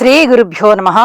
శ్రీ గురుభ్యో నమః.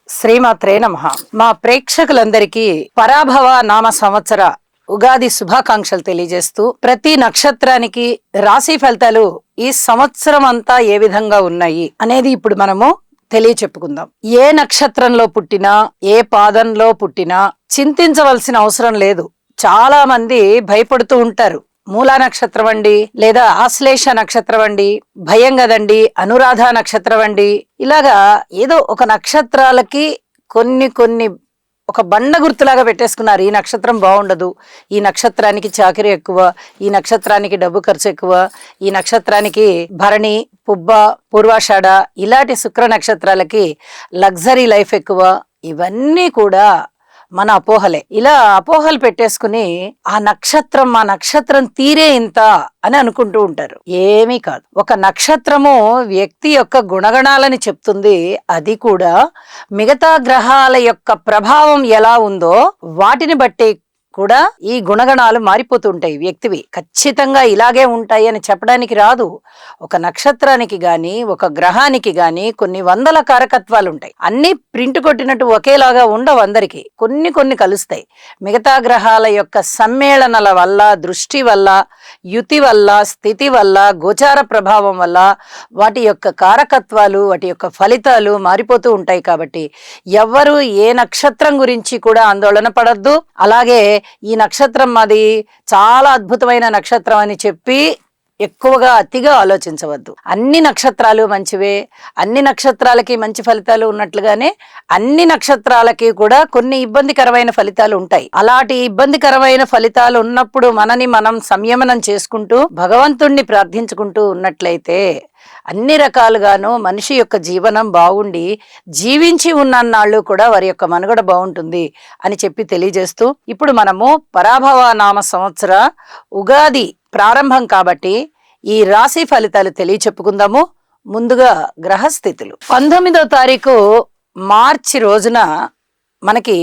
శ్రీమాత్రే నమః. మా ప్రేక్షకులందరికీ పరాభవ నామ సంవత్సర ఉగాది శుభాకాంక్షలు తెలియజేస్తూ, ప్రతి నక్షత్రానికి రాశి ఫలితాలు ఈ సంవత్సరం అంతా ఏ విధంగా ఉన్నాయి అనేది ఇప్పుడు మనము తెలియచెప్పుకుందాం. ఏ నక్షత్రంలో పుట్టినా, ఏ పాదంలో పుట్టినా చింతించవలసిన అవసరం లేదు. చాలా మంది భయపడుతూ ఉంటారు. మూలా నక్షత్రం అండి, లేదా ఆశ్లేష నక్షత్రం అండి, భయం కదండి, అనురాధ నక్షత్రం అండి, ఇలాగా ఏదో ఒక నక్షత్రాలకి కొన్ని ఒక బండ గుర్తులాగా పెట్టేసుకున్నారు. ఈ నక్షత్రం బాగుండదు, ఈ నక్షత్రానికి చాకరీ ఎక్కువ, ఈ నక్షత్రానికి డబ్బు ఖర్చు ఎక్కువ, ఈ నక్షత్రానికి భరణి, పుబ్బ, పూర్వాషాఢ ఇలాంటి శుక్ర నక్షత్రాలకి లగ్జరీ లైఫ్ ఎక్కువ. ఇవన్నీ కూడా మన అపోహలే. ఇలా అపోహలు పెట్టేసుకుని ఆ నక్షత్రం తీరే ఇంత అని అనుకుంటూ ఉంటారు. ఏమీ కాదు. ఒక నక్షత్రము వ్యక్తి యొక్క గుణగణాలని చెప్తుంది. అది కూడా మిగతా గ్రహాల యొక్క ప్రభావం ఎలా ఉందో వాటిని బట్టి కూడా ఈ గుణగణాలు మారిపోతుంటాయి. వ్యక్తివి ఖచ్చితంగా ఇలాగే ఉంటాయి అని చెప్పడానికి రాదు. ఒక నక్షత్రానికి గాని, ఒక గ్రహానికి గాని కొన్ని వందల కారకత్వాలు ఉంటాయి. అన్ని ప్రింట్ కొట్టినట్టు ఒకేలాగా ఉండవు. అందరికి కొన్ని కలుస్తాయి. మిగతా గ్రహాల యొక్క సమ్మేళనల వల్ల, దృష్టి వల్ల, యుతి వల్ల, స్థితి వల్ల, గోచార ప్రభావం వల్ల వాటి యొక్క కారకత్వాలు, వాటి యొక్క ఫలితాలు మారిపోతూ ఉంటాయి. కాబట్టి ఎవ్వరూ ఏ నక్షత్రం గురించి కూడా ఆందోళన పడద్దు. అలాగే ఈ నక్షత్రం మాది చాలా అద్భుతమైన నక్షత్రం అని చెప్పి ఎక్కువగా అతిగా ఆలోచించవద్దు. అన్ని నక్షత్రాలు మంచివే, అన్ని నక్షత్రాలకి మంచి ఫలితాలు ఉన్నట్లుగానే అన్ని నక్షత్రాలకి కూడా కొన్ని ఇబ్బందికరమైన ఫలితాలు ఉంటాయి. అలాంటి ఇబ్బందికరమైన ఫలితాలు ఉన్నప్పుడు మనని మనం సంయమనం చేసుకుంటూ భగవంతుణ్ణి ప్రార్థించుకుంటూ ఉన్నట్లయితే అన్ని రకాలుగాను మనిషి యొక్క జీవనం బాగుండి జీవించి ఉన్నన్నాళ్ళు కూడా వారి యొక్క మనుగడ బాగుంటుంది అని చెప్పి తెలియజేస్తూ, ఇప్పుడు మనము పరాభవ నామ సంవత్సర ఉగాది ప్రారంభం కాబట్టి ఈ రాశి ఫలితాలు తెలియచెప్పుకుందాము. ముందుగా గ్రహస్థితులు. 19వ తారీఖు మార్చి రోజున మనకి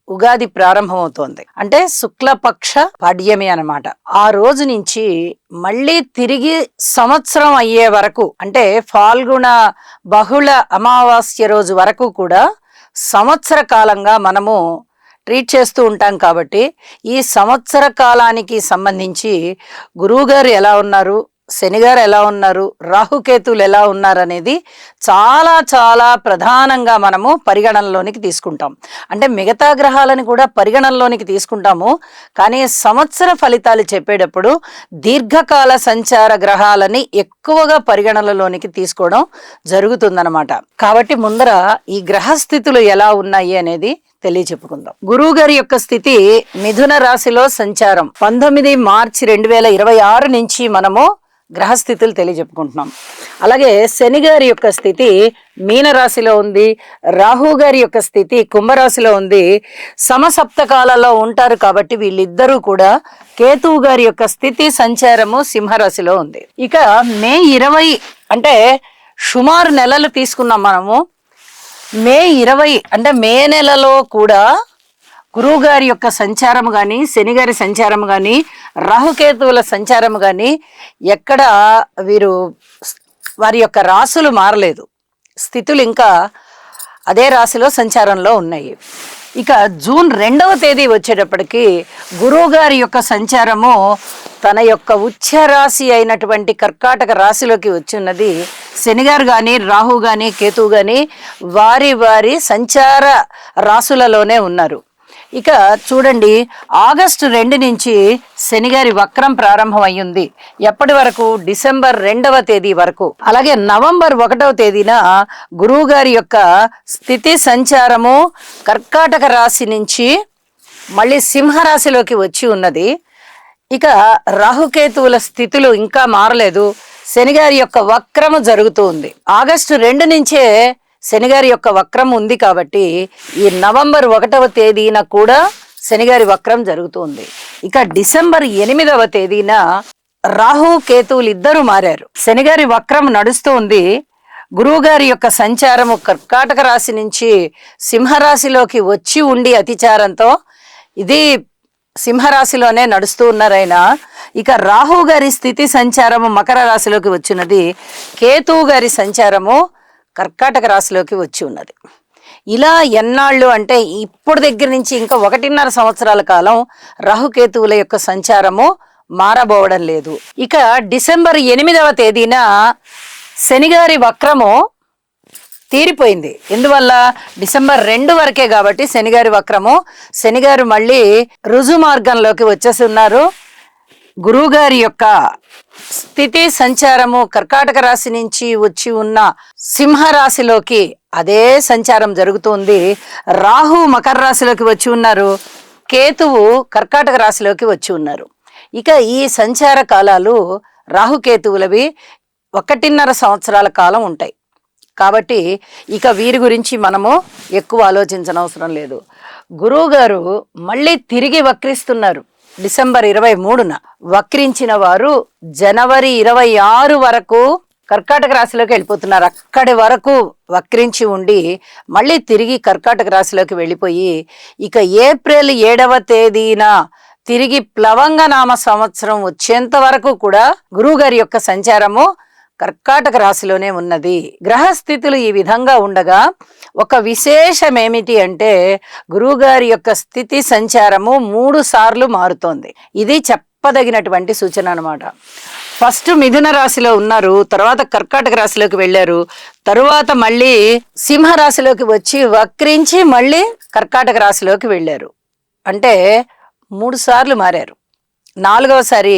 ఉగాది ప్రారంభమవుతోంది. అంటే శుక్లపక్ష పాడ్యమి అన్నమాట. ఆ రోజు నుంచి మళ్ళీ తిరిగి సంవత్సరం అయ్యే వరకు, అంటే ఫాల్గుణ బహుళ అమావాస్య రోజు వరకు కూడా సంవత్సర కాలంగా మనము ట్రీట్ చేస్తూ ఉంటాం. కాబట్టి ఈ సంవత్సర కాలానికి సంబంధించి గురువుగారు ఎలా ఉన్నారు, శనిగారు ఎలా ఉన్నారు, రాహుకేతువులు ఎలా ఉన్నారు అనేది చాలా ప్రధానంగా మనము పరిగణనలోనికి తీసుకుంటాం. అంటే మిగతా గ్రహాలను కూడా పరిగణనలోనికి తీసుకుంటాము. కానీ సంవత్సర ఫలితాలు చెప్పేటప్పుడు దీర్ఘకాల సంచార గ్రహాలని ఎక్కువగా పరిగణనలోనికి తీసుకోవడం జరుగుతుందన్నమాట. కాబట్టి ముందర ఈ గ్రహస్థితులు ఎలా ఉన్నాయి అనేది తెలియచెప్పుకుందాం. గురువు గారి యొక్క స్థితి మిథున రాశిలో సంచారం 19 మార్చి 2026 నుంచి మనము గ్రహస్థితులు తెలియజెప్పుకుంటున్నాం. అలాగే శని గారి యొక్క స్థితి మీనరాశిలో ఉంది, రాహు గారి యొక్క స్థితి కుంభరాశిలో ఉంది. సమసప్తకాలలో ఉంటారు కాబట్టి వీళ్ళిద్దరూ కూడా కేతువు గారి యొక్క స్థితి సంచారము సింహరాశిలో ఉంది. ఇక మే 20 అంటే సుమారు నెలలు తీసుకున్నాం మనము. మే 20 అంటే మే నెలలో కూడా గురువు గారి యొక్క సంచారము కానీ, శని గారి సంచారము కానీ, రాహుకేతువుల సంచారము కానీ ఎక్కడ వారి యొక్క రాశులు మారలేదు. స్థితులు ఇంకా అదే రాశిలో సంచారంలో ఉన్నాయి. ఇక జూన్ 2వ తేదీ వచ్చేటప్పటికి గురువు గారి యొక్క సంచారము తన యొక్క ఉచ్చ రాశి అయినటువంటి కర్కాటక రాశిలోకి వచ్చిన్నది. శనిగారు కానీ, రాహు కానీ, కేతువు కానీ వారి సంచార రాశులలోనే ఉన్నారు. ఇక చూడండి, ఆగస్టు 2 నుంచి శనిగారి వక్రం ప్రారంభం అయ్యింది. ఎప్పటి వరకు? డిసెంబర్ 2వ తేదీ వరకు. అలాగే నవంబర్ 1వ తేదీన గురువు గారి యొక్క స్థితి సంచారము కర్కాటక రాశి నుంచి మళ్ళీ సింహరాశిలోకి వచ్చి ఉన్నది. ఇక రాహుకేతువుల స్థితులు ఇంకా మారలేదు. శనిగారి యొక్క వక్రము జరుగుతూ ఉంది. ఆగస్టు 2 నుంచే శనిగారి యొక్క వక్రం ఉంది కాబట్టి ఈ నవంబర్ 1వ తేదీన కూడా శనిగారి వక్రం జరుగుతుంది. ఇక డిసెంబర్ 8వ తేదీన రాహు కేతువులు ఇద్దరు మారారు. శనిగారి వక్రం నడుస్తూ ఉంది. గురువు గారి యొక్క సంచారము కర్కాటక రాశి నుంచి సింహరాశిలోకి వచ్చి ఉండి అతిచారంతో ఇది సింహరాశిలోనే నడుస్తూ ఉన్నారైనా. ఇక రాహు గారి స్థితి సంచారము మకర రాశిలోకి వచ్చినది. కేతువు గారి సంచారము కర్కాటక రాశిలోకి వచ్చి ఉన్నది. ఇలా ఎన్నాళ్ళు అంటే ఇప్పుడు దగ్గర నుంచి ఇంకా 1.5 సంవత్సరాల కాలం రాహుకేతువుల యొక్క సంచారము మారబోవడం లేదు. ఇక డిసెంబర్ 8వ తేదీన శనిగారి వక్రము తీరిపోయింది. ఎందువల్ల? డిసెంబర్ 2 వరకే కాబట్టి శనిగారి వక్రము. శనిగారు మళ్ళీ రుజు మార్గంలోకి వచ్చేసి ఉన్నారు. గురువు గారి యొక్క స్థితి సంచారము కర్కాటక రాశి నుంచి వచ్చి ఉన్న సింహరాశిలోకి అదే సంచారం జరుగుతుంది. రాహు మకర రాశిలోకి వచ్చి ఉన్నారు, కేతువు కర్కాటక రాశిలోకి వచ్చి ఉన్నారు. ఇక ఈ సంచార కాలాలు రాహుకేతువులవి 1.5 సంవత్సరాల కాలం ఉంటాయి. కాబట్టి ఇక వీరి గురించి మనము ఎక్కువ ఆలోచించనవసరం లేదు. గురువు గారు మళ్ళీ తిరిగి వక్రిస్తున్నారు. డిసెంబర్ 23న వక్రించిన వారు జనవరి 26 వరకు కర్కాటక రాశిలోకి వెళ్ళిపోతున్నారు. అక్కడి వరకు వక్రించి ఉండి మళ్ళీ తిరిగి కర్కాటక రాశిలోకి వెళ్ళిపోయి ఇక ఏప్రిల్ 7వ తేదీన తిరిగి ప్లవంగ నామ సంవత్సరం వచ్చేంత వరకు కూడా గురువుగారి యొక్క సంచారము కర్కాటక రాశిలోనే ఉన్నది. గ్రహస్థితులు ఈ విధంగా ఉండగా ఒక విశేషం ఏమిటి అంటే గురువుగారి యొక్క స్థితి సంచారము 3 సార్లు మారుతోంది. ఇది చెప్పదగినటువంటి సూచన అన్నమాట. ఫస్ట్ మిథున రాశిలో ఉన్నారు, తర్వాత కర్కాటక రాశిలోకి వెళ్ళారు, తరువాత మళ్ళీ సింహరాశిలోకి వచ్చి వక్రించి మళ్ళీ కర్కాటక రాశిలోకి వెళ్ళారు. అంటే 3 సార్లు మారారు. 4వసారి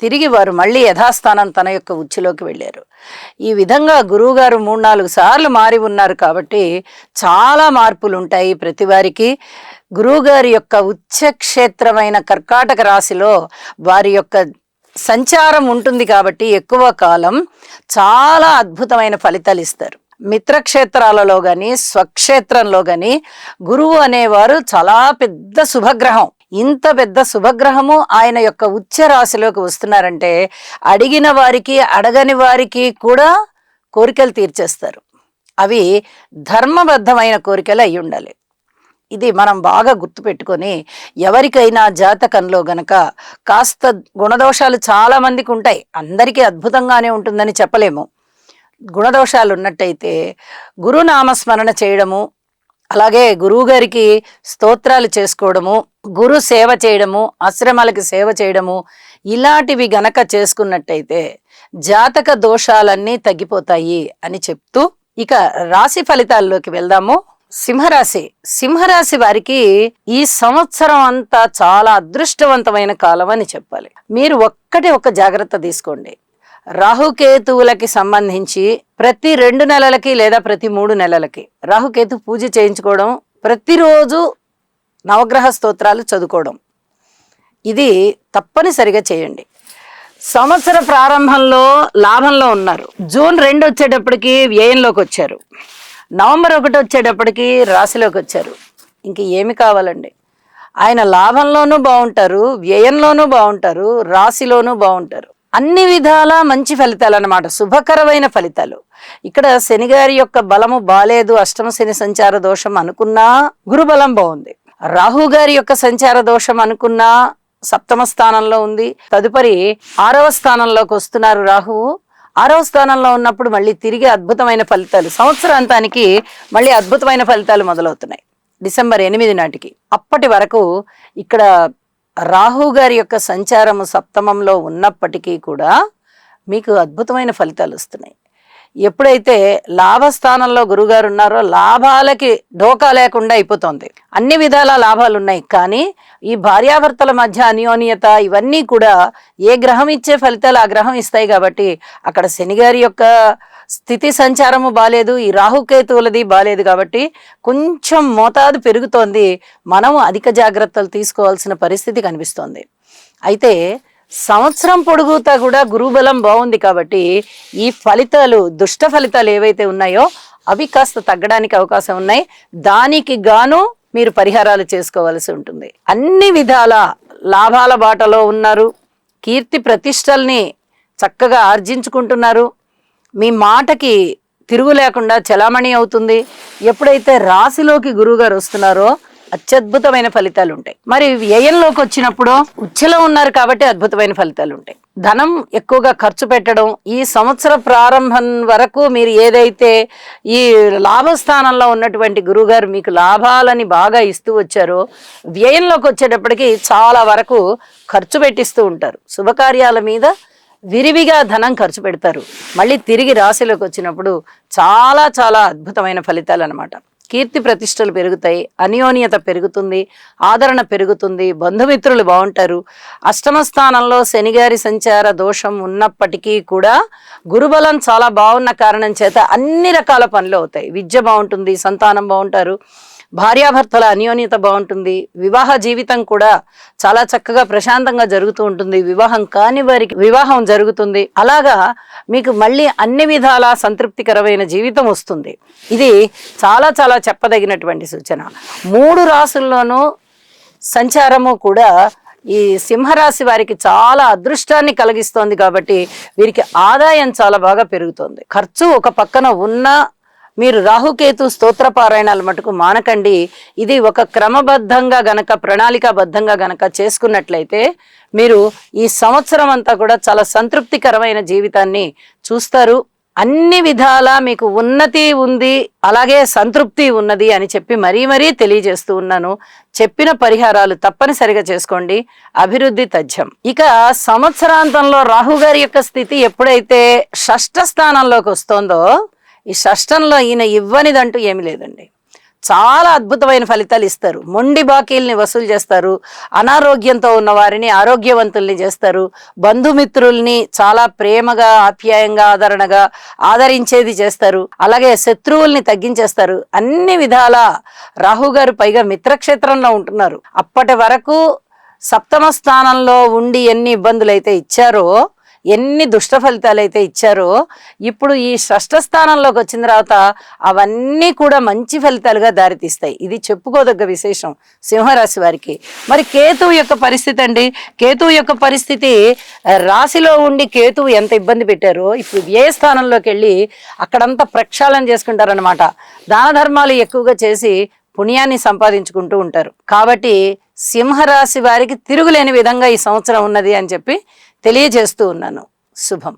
తిరిగి వారు మళ్ళీ యథాస్థానం తన యొక్క ఉచ్చులోకి వెళ్ళారు. ఈ విధంగా గురువుగారు 3-4 సార్లు మారి ఉన్నారు కాబట్టి చాలా మార్పులు ఉంటాయి ప్రతి వారికి. గురువుగారి యొక్క ఉచ్చక్షేత్రమైన కర్కాటక రాశిలో వారి యొక్క సంచారం ఉంటుంది కాబట్టి ఎక్కువ కాలం చాలా అద్భుతమైన ఫలితాలు ఇస్తారు. మిత్రక్షేత్రాలలో గాని స్వక్షేత్రంలో గాని గురువు అనేవారు చాలా పెద్ద శుభగ్రహం. ఇంత పెద్ద శుభగ్రహము ఆయన యొక్క ఉచ్చ రాశిలోకి వస్తున్నారంటే అడిగిన వారికి అడగని వారికి కూడా కోరికలు తీర్చేస్తారు. అవి ధర్మబద్ధమైన కోరికలు అయి ఉండాలి. ఇది మనం బాగా గుర్తుపెట్టుకొని ఎవరికైనా జాతకంలో గనక కాస్త గుణదోషాలు చాలా మందికి ఉంటాయి, అందరికీ అద్భుతంగానే ఉంటుందని చెప్పలేము. గుణదోషాలు ఉన్నట్టయితే గురునామస్మరణ చేయడము, అలాగే గురువు గారికి స్తోత్రాలు చేసుకోవడము, గురు సేవ చేయడము, ఆశ్రమాలకి సేవ చేయడము, ఇలాంటివి గనక చేసుకున్నట్టయితే జాతక దోషాలన్నీ తగ్గిపోతాయి అని చెప్తూ ఇక రాశి ఫలితాల్లోకి వెళ్దాము. సింహరాశి వారికి ఈ సంవత్సరం అంతా చాలా అదృష్టవంతమైన కాలం అని చెప్పాలి. మీరు ఒక్క జాగ్రత్త తీసుకోండి. రాహుకేతువులకి సంబంధించి ప్రతి 2 నెలలకి లేదా ప్రతి 3 నెలలకి రాహుకేతు పూజ చేయించుకోవడం, ప్రతిరోజు నవగ్రహ స్తోత్రాలు చదువుకోవడం, ఇది తప్పనిసరిగా చేయండి. సంవత్సర ప్రారంభంలో లాభంలో ఉన్నారు. జూన్ 2 వచ్చేటప్పటికి వ్యయంలోకి వచ్చారు. నవంబర్ 1 వచ్చేటప్పటికి రాశిలోకి వచ్చారు. ఇంక ఏమి కావాలండి? ఆయన లాభంలోనూ బాగుంటారు, వ్యయంలోనూ బాగుంటారు, రాశిలోనూ బాగుంటారు. అన్ని విధాల మంచి ఫలితాలు అన్నమాట, శుభకరమైన ఫలితాలు. ఇక్కడ శనిగారి యొక్క బలము బాలేదు, అష్టమ శని సంచార దోషం అనుకున్నా గురుబలం బాగుంది. రాహు గారి యొక్క సంచార దోషం అనుకున్నా 7వ స్థానంలో ఉంది. తదుపరి 6వ స్థానంలోకి వస్తున్నారు రాహువు. 6వ స్థానంలో ఉన్నప్పుడు మళ్ళీ తిరిగి అద్భుతమైన ఫలితాలు, సంవత్సరాంతానికి మళ్ళీ అద్భుతమైన ఫలితాలు మొదలవుతున్నాయి డిసెంబర్ 8 నాటికి. అప్పటి వరకు ఇక్కడ రాహు గారి యొక్క సంచారము 7మంలో ఉన్నప్పటికీ కూడా మీకు అద్భుతమైన ఫలితాలు వస్తున్నాయి. ఎప్పుడైతే లాభస్థానంలో గురుగారు ఉన్నారో లాభాలకి ఢోకా లేకుండా అయిపోతుంది. అన్ని విధాల లాభాలు ఉన్నాయి, కానీ ఈ భార్యాభర్తల మధ్య అన్యోన్యత ఇవన్నీ కూడా ఏ గ్రహం ఇచ్చే ఫలితాలు ఆ గ్రహం ఇస్తాయి. కాబట్టి అక్కడ శనిగారి యొక్క స్థితి సంచారము బాలేదు, ఈ రాహుకేతువులది బాలేదు. కాబట్టి కొంచెం మోతాదు పెరుగుతోంది, మనం అధిక జాగ్రత్తలు తీసుకోవాల్సిన పరిస్థితి కనిపిస్తోంది. అయితే సంవత్సరం పొడుగుతా కూడా గురుబలం బాగుంది కాబట్టి ఈ ఫలితాలు, దుష్ట ఫలితాలు ఏవైతే ఉన్నాయో అవి కాస్త తగ్గడానికి అవకాశం ఉన్నాయి. దానికి గాను మీరు పరిహారాలు చేసుకోవాల్సి ఉంటుంది. అన్ని విధాల లాభాల బాటలో ఉన్నారు, కీర్తి ప్రతిష్టల్ని చక్కగా ఆర్జించుకుంటున్నారు, మీ మాటకి తిరుగు లేకుండా చలామణి అవుతుంది. ఎప్పుడైతే రాశిలోకి గురువుగారు వస్తున్నారో అత్యద్భుతమైన ఫలితాలు ఉంటాయి. మరి వ్యయంలోకి వచ్చినప్పుడు ఉచ్చలో ఉన్నారు కాబట్టి అద్భుతమైన ఫలితాలు ఉంటాయి. ధనం ఎక్కువగా ఖర్చు పెట్టడం, ఈ సంవత్సర ప్రారంభం వరకు మీరు ఏదైతే ఈ లాభస్థానంలో ఉన్నటువంటి గురువుగారు మీకు లాభాలని బాగా ఇస్తూ వచ్చారో, వ్యయంలోకి వచ్చేటప్పటికి చాలా వరకు ఖర్చు పెట్టిస్తూ ఉంటారు. శుభకార్యాల మీద విరివిగా ధనం ఖర్చు పెడతారు. మళ్ళీ తిరిగి రాశిలోకి వచ్చినప్పుడు చాలా చాలా అద్భుతమైన ఫలితాలు అన్నమాట. కీర్తి ప్రతిష్టలు పెరుగుతాయి, అన్యోన్యత పెరుగుతుంది, ఆదరణ పెరుగుతుంది, బంధుమిత్రులు బాగుంటారు. అష్టమ స్థానంలో శనిగారి సంచార దోషం ఉన్నప్పటికీ కూడా గురుబలం చాలా బాగున్న కారణం చేత అన్ని రకాల పనులు అవుతాయి. విద్య బాగుంటుంది, సంతానం బాగుంటారు, భార్యాభర్తల అన్యోన్యత బాగుంటుంది, వివాహ జీవితం కూడా చాలా చక్కగా ప్రశాంతంగా జరుగుతూ ఉంటుంది, వివాహం కాని వారికి వివాహం జరుగుతుంది. అలాగా మీకు మళ్ళీ అన్ని విధాల సంతృప్తికరమైన జీవితం వస్తుంది. ఇది చాలా చాలా చెప్పదగినటువంటి సూచన. 3 రాసుల్లోనూ సంచారము కూడా ఈ సింహరాశి వారికి చాలా అదృష్టాన్ని కలిగిస్తోంది కాబట్టి వీరికి ఆదాయం చాలా బాగా పెరుగుతోంది. ఖర్చు ఒక పక్కన ఉన్నా మీరు రాహుకేతు స్తోత్ర పారాయణాలు మటుకు మానకండి. ఇది ఒక క్రమబద్ధంగా గనక ప్రణాళికాబద్ధంగా గనక చేసుకున్నట్లయితే మీరు ఈ సంవత్సరం అంతా కూడా చాలా సంతృప్తికరమైన జీవితాన్ని చూస్తారు. అన్ని విధాలా మీకు ఉన్నతి ఉంది, అలాగే సంతృప్తి ఉన్నది అని చెప్పి మరీ తెలియజేస్తూ ఉన్నాను. చెప్పిన పరిహారాలు తప్పనిసరిగా చేసుకోండి, అభివృద్ధి తథ్యం. ఇక సంవత్సరాంతంలో రాహు గారి యొక్క స్థితి ఎప్పుడైతే షష్ఠ స్థానంలోకి వస్తోందో, ఈ షష్టంలో ఈయన ఇవ్వనిదంటూ ఏమి లేదండి. చాలా అద్భుతమైన ఫలితాలు ఇస్తారు. మొండి బాకీల్ని వసూలు చేస్తారు, అనారోగ్యంతో ఉన్న వారిని ఆరోగ్యవంతుల్ని చేస్తారు, బంధుమిత్రుల్ని చాలా ప్రేమగా ఆప్యాయంగా ఆదరణగా ఆదరించేది చేస్తారు, అలాగే శత్రువుల్ని తగ్గించేస్తారు. అన్ని విధాల రాహు గారు పైగా మిత్రక్షేత్రంలో ఉంటున్నారు. అప్పటి వరకు సప్తమ స్థానంలో ఉండి ఎన్ని ఇబ్బందులు అయితే ఇచ్చారో, ఎన్ని దుష్ట ఫలితాలు అయితే ఇచ్చారో, ఇప్పుడు ఈ షష్ఠ స్థానంలోకి వచ్చిన తర్వాత అవన్నీ కూడా మంచి ఫలితాలుగా దారితీస్తాయి. ఇది చెప్పుకోదగ్గ విశేషం సింహరాశి వారికి. మరి కేతువు యొక్క పరిస్థితి అండి, కేతువు యొక్క పరిస్థితి రాశిలో ఉండి కేతువు ఎంత ఇబ్బంది పెట్టారో ఇప్పుడు వ్యయ స్థానంలోకి వెళ్ళి అక్కడంతా ప్రక్షాళన చేసుకుంటారనమాట. దాన ధర్మాలు ఎక్కువగా చేసి పుణ్యాన్ని సంపాదించుకుంటూ ఉంటారు. కాబట్టి సింహరాశి వారికి తిరుగులేని విధంగా ఈ సంవత్సరం ఉన్నది అని చెప్పి తెలియజేస్తూ ఉన్నాను. శుభం.